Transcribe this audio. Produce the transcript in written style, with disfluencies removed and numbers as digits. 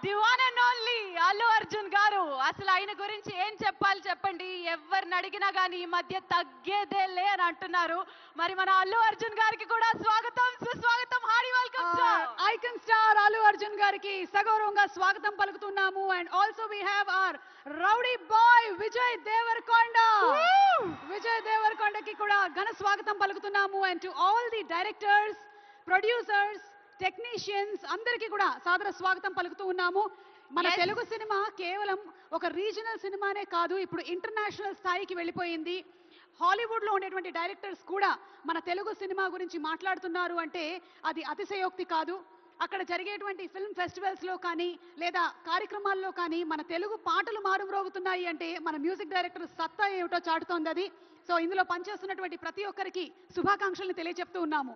The one and only Allu Arjun గారు. అసలు ఆయన గురించి ఏం చెప్పాలి చెప్పండి. ఎవరిని అడిగినా కానీ ఈ మధ్య తగ్గేదేలే అని అంటున్నారు. మరి మన అల్లు అర్జున్ గారికి కూడా స్వాగతం, సుస్వాగతం. Hearty welcome sir. Icon star Allu Arjun గారికి సగౌరవంగా స్వాగతం పలుకుతున్నాము. And also we have our rowdy boy Vijay Deverakonda. Vijay దేవరకొండకి కూడా ఘన స్వాగతం పలుకుతున్నాము. And to all the directors, producers, technicians అందరికీ కూడా సాదర స్వాగతం పలుకుతూ ఉన్నాము. మన తెలుగు సినిమా కేవలం ఒక రీజనల్ సినిమానే కాదు, ఇప్పుడు ఇంటర్నేషనల్ స్థాయికి వెళ్ళిపోయింది. హాలీవుడ్ లో ఉండేటువంటి డైరెక్టర్స్ కూడా మన తెలుగు సినిమా గురించి మాట్లాడుతున్నారు అంటే అది అతిశయోక్తి కాదు. అక్కడ జరిగేటువంటి ఫిల్మ్ ఫెస్టివల్స్ లో కానీ లేదా కార్యక్రమాల్లో కానీ మన తెలుగు పాటలు మారుమ్రోగుతున్నాయి అంటే మన మ్యూజిక్ డైరెక్టర్ సత్తా ఏమిటో చాటుతోంది అది. సో ఇందులో పనిచేస్తున్నటువంటి ప్రతి ఒక్కరికి శుభాకాంక్షలను తెలియజెప్తూ ఉన్నాము.